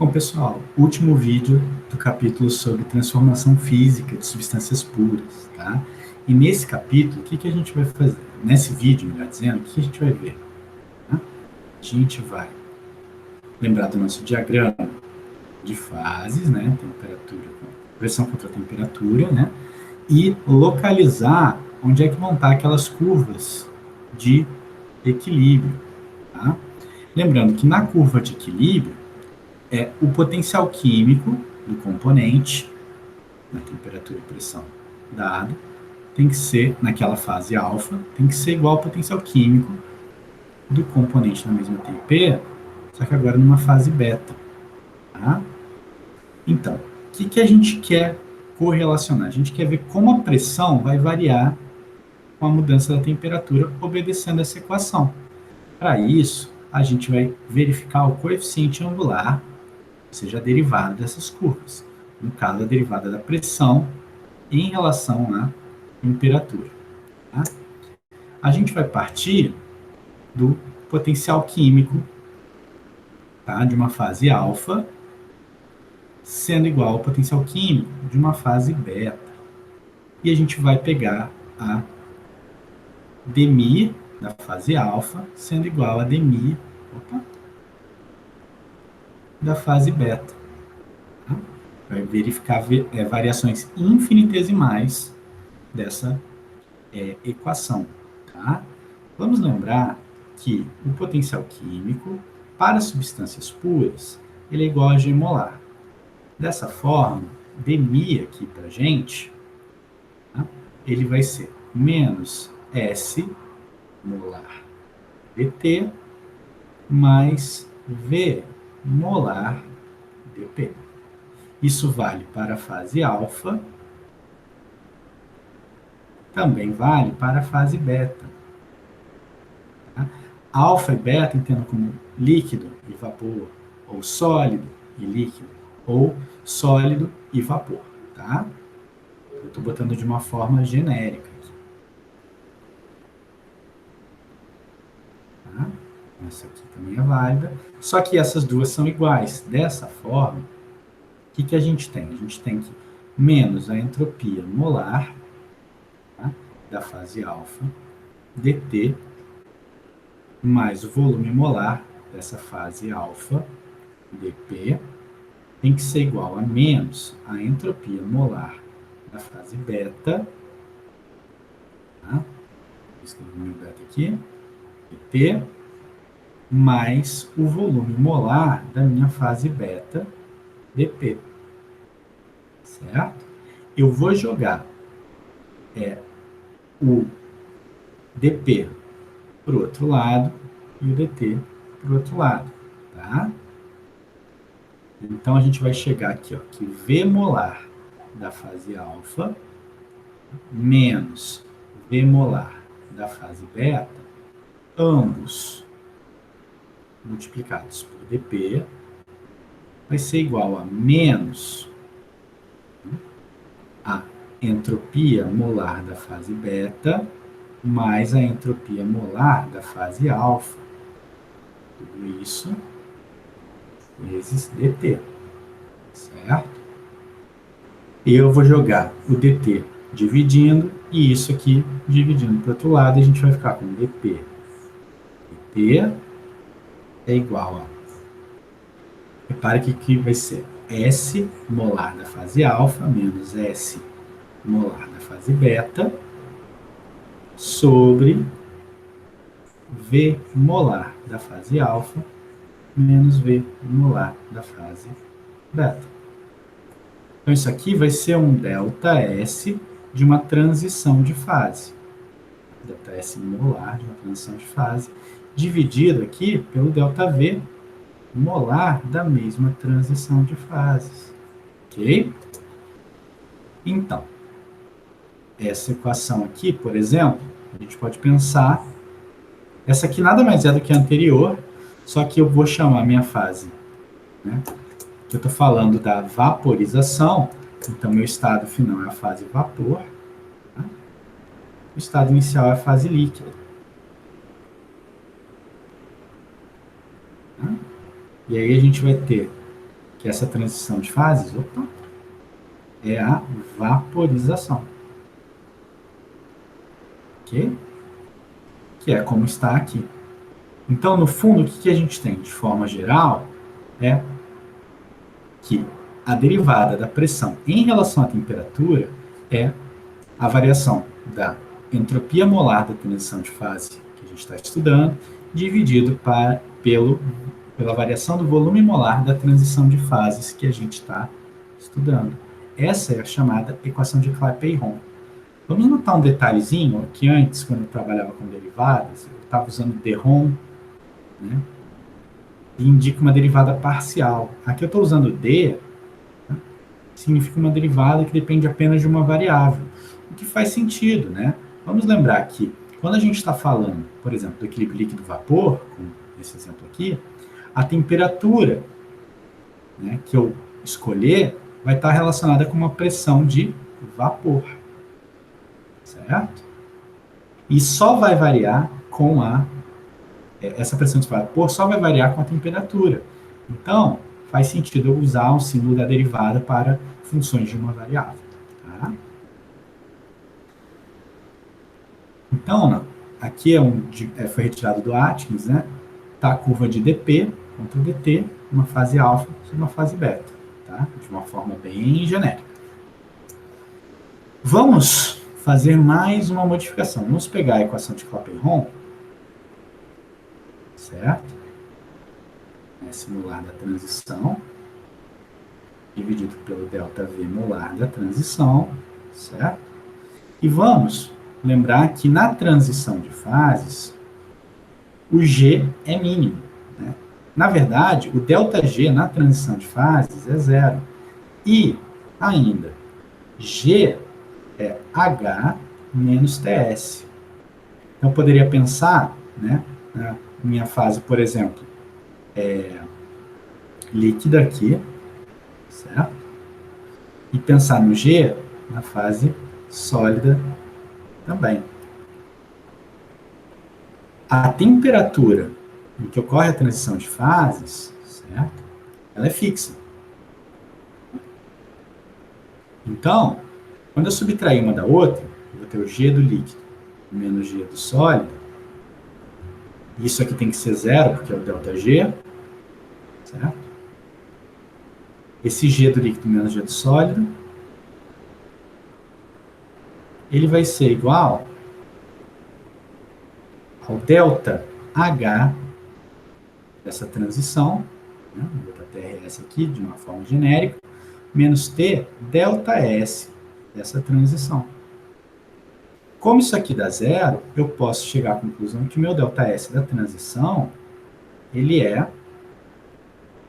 Bom, pessoal, último vídeo do capítulo sobre transformação física de substâncias puras, tá? E nesse capítulo, o que a gente vai fazer? Nesse vídeo, melhor dizendo, o que a gente vai ver? Tá? A gente vai lembrar do nosso diagrama de fases, né? Temperatura, pressão contra temperatura, né? E localizar onde é que vão estar aquelas curvas de equilíbrio, tá? Lembrando que na curva de equilíbrio, o potencial químico do componente, na temperatura e pressão dado, tem que ser, naquela fase alfa, tem que ser igual ao potencial químico do componente na mesma TP, só que agora numa fase beta. Tá? Então, o que a gente quer correlacionar? A gente quer ver como a pressão vai variar com a mudança da temperatura, obedecendo essa equação. Para isso, a gente vai verificar o coeficiente angular, ou seja, a derivada dessas curvas. No caso, a derivada da pressão em relação à temperatura. Tá? A gente vai partir do potencial químico, tá, de uma fase alfa, sendo igual ao potencial químico de uma fase beta. E a gente vai pegar a dmi da fase alfa, sendo igual a dmi da fase beta. Tá? Vai verificar variações infinitesimais dessa equação. Tá? Vamos lembrar que o potencial químico para substâncias puras ele é igual a G molar. Dessa forma, dmi aqui para a gente, tá? Ele vai ser menos S molar dt mais V molar dp. Isso vale para a fase alfa, também vale para a fase beta. Tá? Alfa e beta entendo como líquido e vapor, ou sólido e líquido, ou sólido e vapor. Tá? Eu estou botando de uma forma genérica aqui. Tá? Essa aqui também é válida. Só que essas duas são iguais. Dessa forma, o que a gente tem? A gente tem que menos a entropia molar, tá, da fase alfa, dt, mais o volume molar dessa fase alfa, dp, tem que ser igual a menos a entropia molar da fase beta, tá? Vou escrever o meu beta aqui, dt, mais o volume molar da minha fase beta, dp. Certo? Eu vou jogar o dp para o outro lado e o dt para o outro lado. Tá? Então, a gente vai chegar aqui, ó, que V molar da fase alfa menos V molar da fase beta, ambos multiplicados por dp, vai ser igual a menos a entropia molar da fase beta mais a entropia molar da fase alfa. Tudo isso vezes dt. Certo? E eu vou jogar o dt dividindo e isso aqui dividindo para o outro lado e a gente vai ficar com dp. dp é igual a... Repare que aqui vai ser S molar da fase alfa menos S molar da fase beta sobre V molar da fase alfa menos V molar da fase beta. Então, isso aqui vai ser um ΔS de uma transição de fase. ΔS molar de uma transição de fase, dividido aqui pelo ΔV molar da mesma transição de fases. Ok? Então, essa equação aqui, por exemplo, a gente pode pensar, essa aqui nada mais é do que a anterior, só que eu vou chamar a minha fase, né? Eu estou falando da vaporização, então meu estado final é a fase vapor, tá? O estado inicial é a fase líquida. Tá? E aí a gente vai ter que essa transição de fases, é a vaporização. Ok? Que é como está aqui. Então, no fundo, o que a gente tem, de forma geral, é que a derivada da pressão em relação à temperatura é a variação da entropia molar da transição de fase que a gente está estudando, dividido pela variação do volume molar da transição de fases que a gente está estudando. Essa é a chamada equação de Clapeyron. Vamos notar um detalhezinho, que antes, quando eu trabalhava com derivadas, eu estava usando derrom, né, e indica uma derivada parcial. Aqui eu estou usando D, né, significa uma derivada que depende apenas de uma variável, o que faz sentido, né? Vamos lembrar que quando a gente está falando, por exemplo, do equilíbrio líquido-vapor, como esse exemplo aqui, a temperatura, né, que eu escolher vai estar relacionada com uma pressão de vapor, certo? E só vai variar com essa pressão de vapor só vai variar com a temperatura. Então, faz sentido eu usar o símbolo da derivada para funções de uma variável. Tá? Então, aqui foi retirado do Atkins, né? Tá a curva de dp contra dt, uma fase alfa e uma fase beta, tá? De uma forma bem genérica. Vamos fazer mais uma modificação. Vamos pegar a equação de Clapeyron, certo? S molar da transição, dividido pelo ΔV molar da transição, certo? E vamos lembrar que na transição de fases, o G é mínimo, né? Na verdade, o ΔG na transição de fases é zero. E, ainda, G é H menos TS. Então, eu poderia pensar, né, na minha fase, por exemplo, líquida aqui, certo? E pensar no G na fase sólida também. A temperatura em que ocorre a transição de fases, certo? Ela é fixa. Então, quando eu subtrair uma da outra, eu vou ter o G do líquido menos G do sólido. Isso aqui tem que ser zero, porque é o ΔG, certo? Esse G do líquido menos G do sólido, ele vai ser igual ao ΔH dessa transição, né? Vou botar TRS aqui de uma forma genérica, menos T ΔS dessa transição. Como isso aqui dá zero, eu posso chegar à conclusão que o meu ΔS da transição, ele é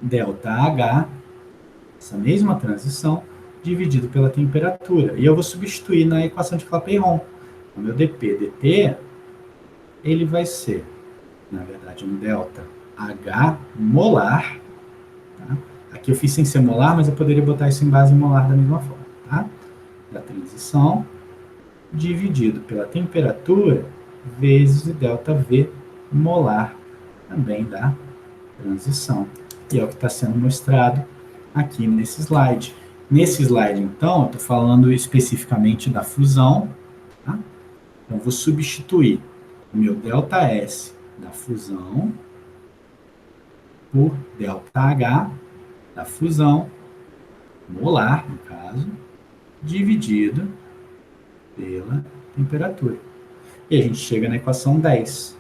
ΔH, essa mesma transição, dividido pela temperatura. E eu vou substituir na equação de Clapeyron. O meu dp dt, ele vai ser, na verdade, um ΔH molar. Tá? Aqui eu fiz sem ser molar, mas eu poderia botar isso em base molar da mesma forma. Tá? Da transição, dividido pela temperatura, vezes o ΔV molar também da transição. E é o que está sendo mostrado aqui nesse slide. Nesse slide, então, eu estou falando especificamente da fusão. Tá? Então, eu vou substituir o meu ΔS da fusão por ΔH da fusão, molar, no caso, dividido pela temperatura. E a gente chega na equação 10.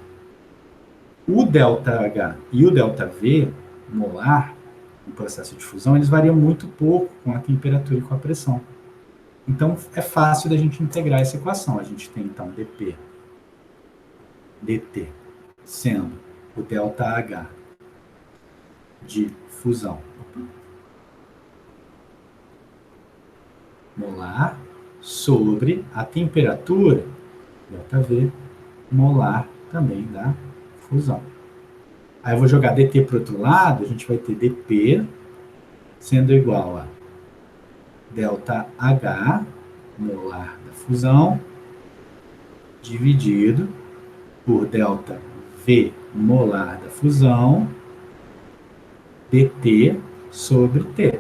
O ΔH e o ΔV molar, no processo de fusão, eles variam muito pouco com a temperatura e com a pressão. Então, é fácil da gente integrar essa equação. A gente tem, então, dp dt sendo o ΔH de fusão molar sobre a temperatura ΔV molar também da fusão. Aí eu vou jogar dt para o outro lado, a gente vai ter dp sendo igual a ΔH molar da fusão dividido por ΔV molar da fusão dt sobre T.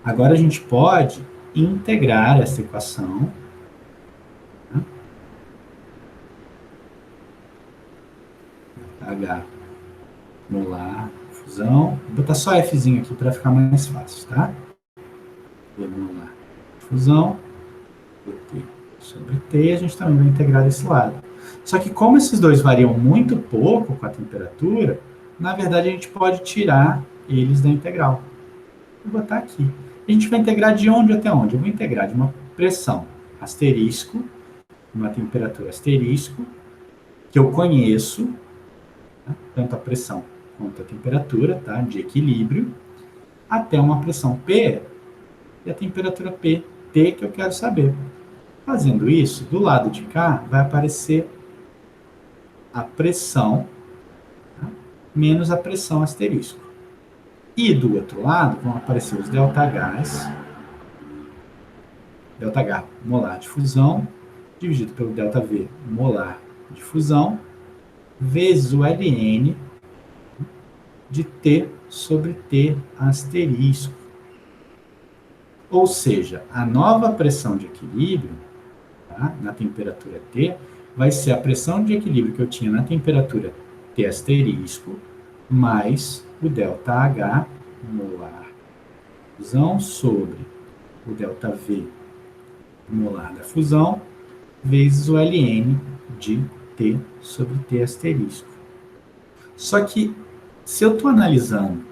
Agora a gente pode integrar essa equação, né? H molar fusão. Vou botar só Fzinho aqui para ficar mais fácil, tá? V molar fusão, T sobre T, a gente também vai integrar desse lado. Só que como esses dois variam muito pouco com a temperatura, na verdade a gente pode tirar eles da integral. Vou botar aqui. A gente vai integrar de onde até onde? Eu vou integrar de uma pressão asterisco, uma temperatura asterisco, que eu conheço, tá? Tanto a pressão quanto a temperatura, tá? De equilíbrio, até uma pressão P e a temperatura P, T, que eu quero saber. Fazendo isso, do lado de cá vai aparecer a pressão, tá? Menos a pressão asterisco. E do outro lado vão aparecer os ΔH molar de fusão, dividido pelo ΔV molar de fusão, vezes o Ln de T sobre T asterisco. Ou seja, a nova pressão de equilíbrio, tá, na temperatura T, vai ser a pressão de equilíbrio que eu tinha na temperatura T asterisco, mais o ΔH molar fusão sobre o ΔV molar da fusão, vezes o Ln de T sobre T asterisco. Só que, se eu estou analisando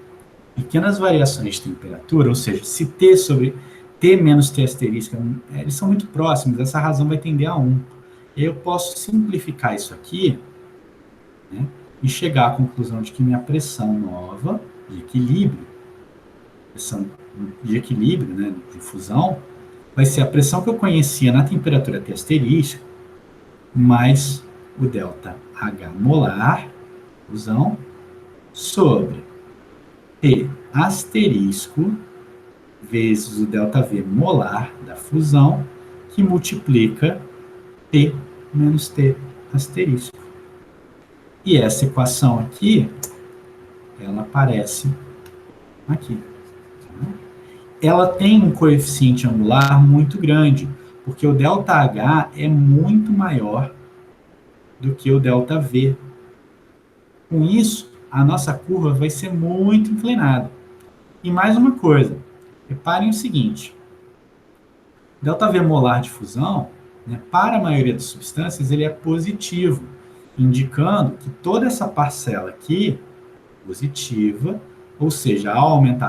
pequenas variações de temperatura, ou seja, se T sobre T menos T asterisco, eles são muito próximos, essa razão vai tender a 1. Eu posso simplificar isso aqui, né, e chegar à conclusão de que minha pressão nova de equilíbrio, né, de fusão, vai ser a pressão que eu conhecia na temperatura T asterisco, mais o ΔH molar, fusão, sobre T asterisco, vezes o ΔV molar da fusão, que multiplica T menos T asterisco. E essa equação aqui, ela aparece aqui. Ela tem um coeficiente angular muito grande, porque o ΔH é muito maior do que o ΔV. Com isso, a nossa curva vai ser muito inclinada. E mais uma coisa, reparem o seguinte, ΔV molar de fusão, né, para a maioria das substâncias, ele é positivo, indicando que toda essa parcela aqui, positiva, ou seja, ao aumentar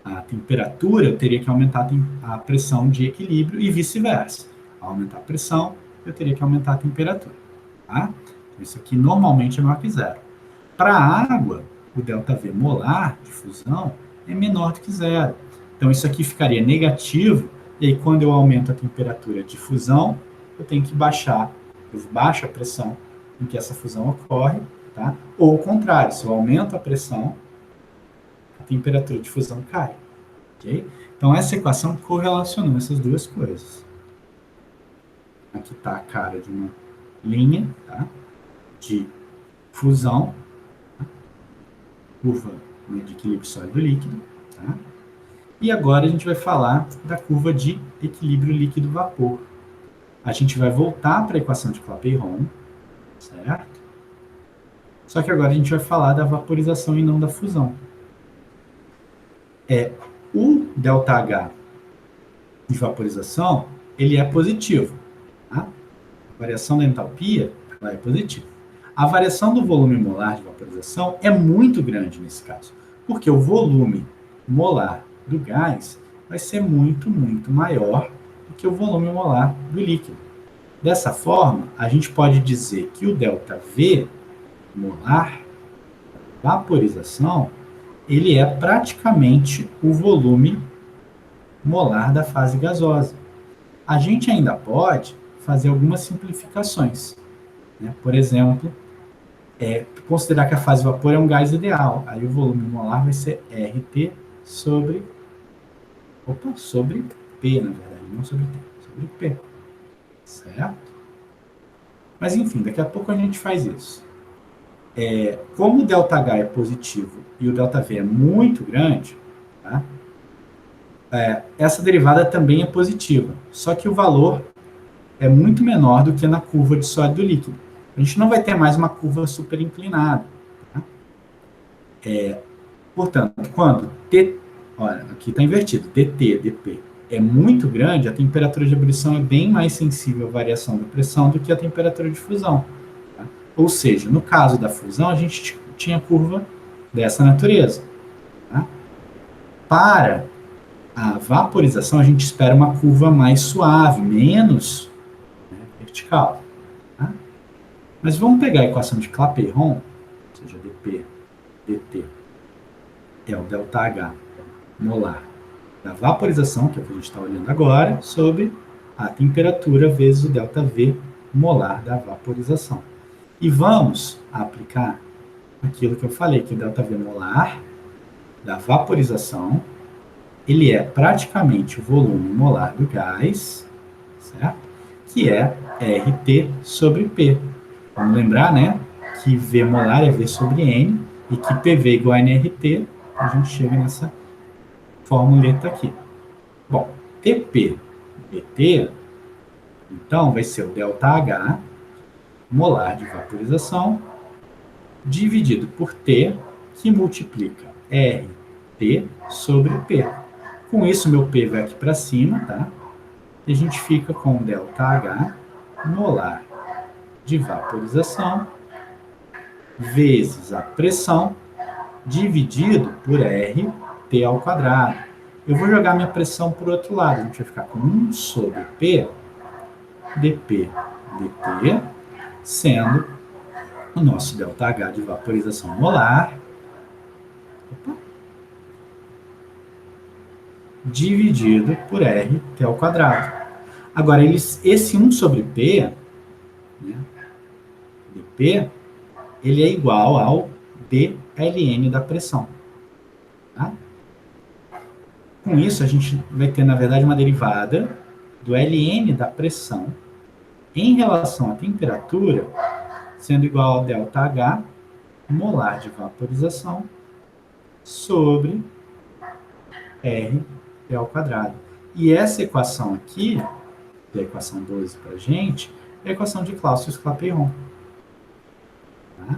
a temperatura, eu teria que aumentar a pressão de equilíbrio e vice-versa. Ao aumentar a pressão, eu teria que aumentar a temperatura. Tá? Isso aqui normalmente é maior que zero. Para a água, o ΔV molar de fusão é menor do que zero. Então, isso aqui ficaria negativo, e aí quando eu aumento a temperatura de fusão, eu tenho que baixar, eu baixo a pressão em que essa fusão ocorre, tá? Ou o contrário, se eu aumento a pressão, a temperatura de fusão cai. Okay? Então, essa equação correlacionou essas duas coisas. Aqui está a cara de uma linha, tá? De fusão, tá? Curva, né, de equilíbrio sólido líquido, tá? E agora a gente vai falar da curva de equilíbrio líquido-vapor. A gente vai voltar para a equação de Clapeyron, certo? Só que agora a gente vai falar da vaporização e não da fusão. O ΔH de vaporização, ele é positivo. Tá? A variação da entalpia ela é positiva. A variação do volume molar de vaporização é muito grande nesse caso, porque o volume molar do gás vai ser muito, muito maior do que o volume molar do líquido. Dessa forma, a gente pode dizer que o ΔV molar, vaporização, ele é praticamente o volume molar da fase gasosa. A gente ainda pode fazer algumas simplificações, né? Por exemplo, considerar que a fase vapor é um gás ideal. Aí o volume molar vai ser RT sobre P, na verdade, não sobre T, sobre P. Certo? Mas enfim, daqui a pouco a gente faz isso. Como o ΔH é positivo e o ΔV é muito grande, tá? Essa derivada também é positiva, só que o valor é muito menor do que na curva de sólido líquido. A gente não vai ter mais uma curva super inclinada. Tá? Portanto, quando T, olha, aqui está invertido, dt, dp é muito grande, a temperatura de ebulição é bem mais sensível à variação da pressão do que a temperatura de fusão. Tá? Ou seja, no caso da fusão, a gente tinha curva dessa natureza. Tá? Para a vaporização, a gente espera uma curva mais suave, menos, né, vertical. Tá? Mas vamos pegar a equação de Clapeyron, ou seja, dp, dt, é o ΔH molar da vaporização, que é o que a gente está olhando agora, sobre a temperatura vezes o ΔV molar da vaporização. E vamos aplicar aquilo que eu falei, que o ΔV molar da vaporização, ele é praticamente o volume molar do gás, certo? Que é RT sobre P. Vamos lembrar, né, que V molar é V sobre N, e que PV igual a nRT, a gente chega nessa formuleta aqui. Bom, TP BT, então, vai ser o ΔH molar de vaporização dividido por T, que multiplica RT sobre P. Com isso, meu P vai aqui para cima, tá? E a gente fica com o ΔH molar de vaporização vezes a pressão dividido por RT ao quadrado. Eu vou jogar minha pressão para o outro lado. A gente vai ficar com 1 sobre P dP dt, sendo o nosso ΔH de vaporização molar dividido por RT ao quadrado. Agora, esse 1 sobre P, né, dP, ele é igual ao dLn da pressão. Tá? Com isso, a gente vai ter, na verdade, uma derivada do Ln da pressão em relação à temperatura, sendo igual ao ΔH molar de vaporização sobre RT ao quadrado. E essa equação aqui, que é a equação 12 para a gente, é a equação de Clausius-Clapeyron. Tá?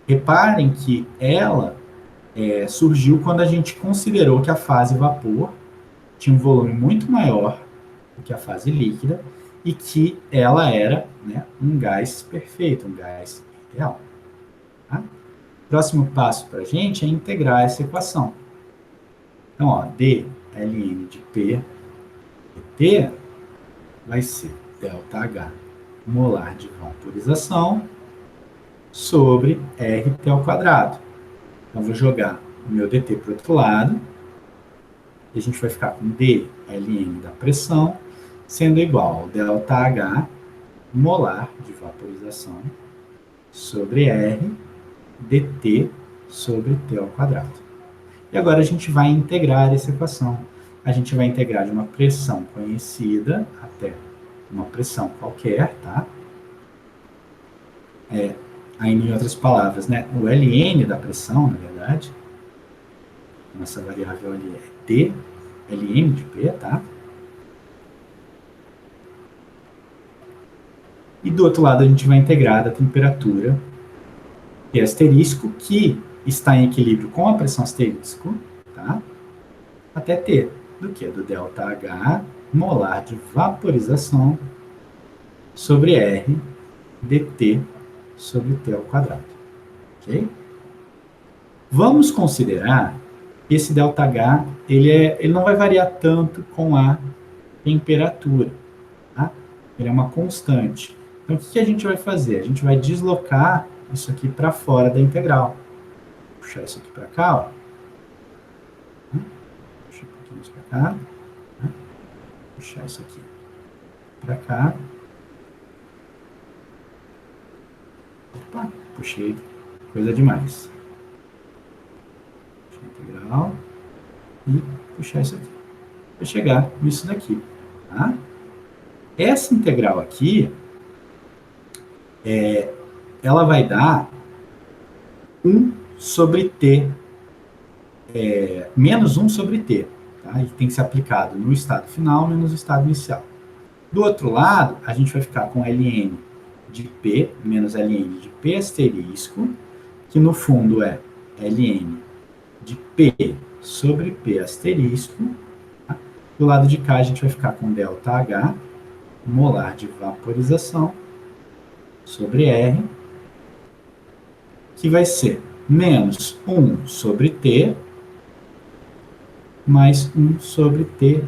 Reparem que ela surgiu quando a gente considerou que a fase vapor tinha um volume muito maior do que a fase líquida e que ela era, né, um gás perfeito, um gás ideal. Tá? Próximo passo para a gente é integrar essa equação. Então, ó, dLn de P dt vai ser ΔH molar de vaporização sobre RT ao quadrado. Então, vou jogar o meu dt para o outro lado, e a gente vai ficar com dLn da pressão, sendo igual ao ΔH molar de vaporização sobre R dt sobre T ao quadrado. E agora a gente vai integrar essa equação. A gente vai integrar de uma pressão conhecida até uma pressão qualquer, tá? Aí, em outras palavras, né, o Ln da pressão, na verdade, nossa variável ali é d, Ln de P, tá? E do outro lado a gente vai integrar da temperatura, que é asterisco, que está em equilíbrio com a pressão asterisco, tá? Até T, do que? Do ΔH molar de vaporização sobre R dt sobre T ao quadrado. Ok? Vamos considerar que esse ΔH ele não vai variar tanto com a temperatura. Tá? Ele é uma constante. Então, o que a gente vai fazer? A gente vai deslocar isso aqui para fora da integral. Vou puxar isso aqui para cá, ó. Puxar um pouquinho isso para cá. Puxar isso aqui para cá. Opa, puxei coisa demais. Puxar a integral e puxar isso aqui. Vai chegar nisso daqui. Tá? Essa integral aqui, ela vai dar 1 sobre T, menos 1 sobre T. Tá? E tem que ser aplicado no estado final menos o estado inicial. Do outro lado, a gente vai ficar com ln de P menos ln de P asterisco, que no fundo é ln de P sobre P asterisco. Tá? Do lado de cá, a gente vai ficar com ΔH, molar de vaporização, sobre R, que vai ser menos 1 sobre T, mais 1 sobre T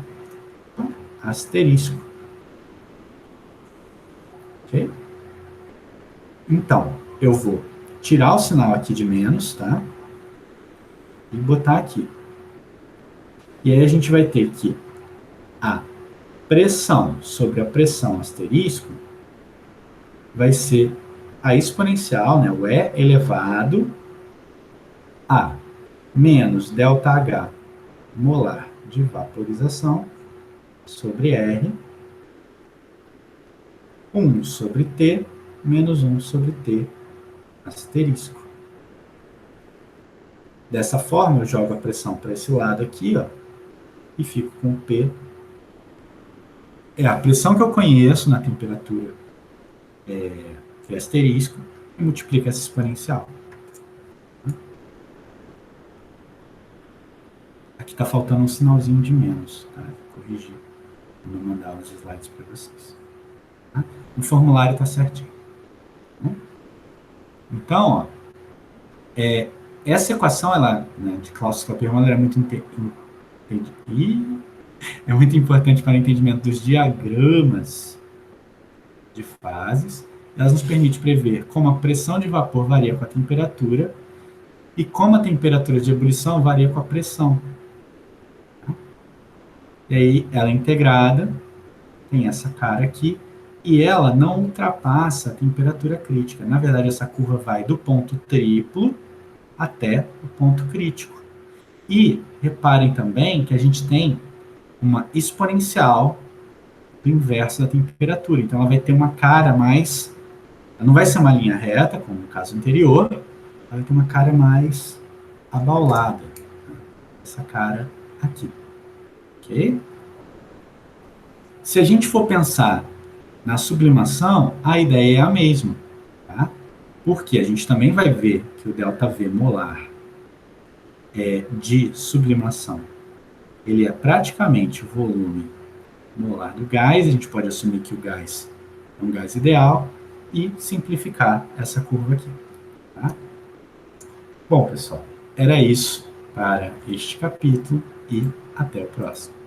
asterisco. Ok? Então, eu vou tirar o sinal aqui de menos, tá? E botar aqui. E aí a gente vai ter que a pressão sobre a pressão asterisco vai ser a exponencial, né, o E elevado a menos ΔH molar de vaporização sobre R, 1 sobre T, menos 1 sobre T asterisco. Dessa forma, eu jogo a pressão para esse lado aqui, ó, e fico com P. É a pressão que eu conheço na temperatura que é asterisco, e multiplica essa exponencial. Aqui está faltando um sinalzinho de menos, tá? Vou corrigir quando eu mandar os slides para vocês. Tá? O formulário está certinho. Então, ó, essa equação, ela, né, de Clausius-Clapeyron, é muito importante para o entendimento dos diagramas de fases. Elas nos permitem prever como a pressão de vapor varia com a temperatura e como a temperatura de ebulição varia com a pressão. E aí, ela é integrada, tem essa cara aqui, e ela não ultrapassa a temperatura crítica. Na verdade, essa curva vai do ponto triplo até o ponto crítico. E reparem também que a gente tem uma exponencial do inverso da temperatura. Então, ela vai ter uma cara mais... Ela não vai ser uma linha reta, como no caso anterior, ela vai ter uma cara mais abaulada. Essa cara aqui. Ok? Se a gente for pensar na sublimação, a ideia é a mesma. Tá? Porque a gente também vai ver que o ΔV molar de sublimação, ele é praticamente o volume molar do gás. A gente pode assumir que o gás é um gás ideal e simplificar essa curva aqui. Tá? Bom, pessoal, era isso para este capítulo e até o próximo.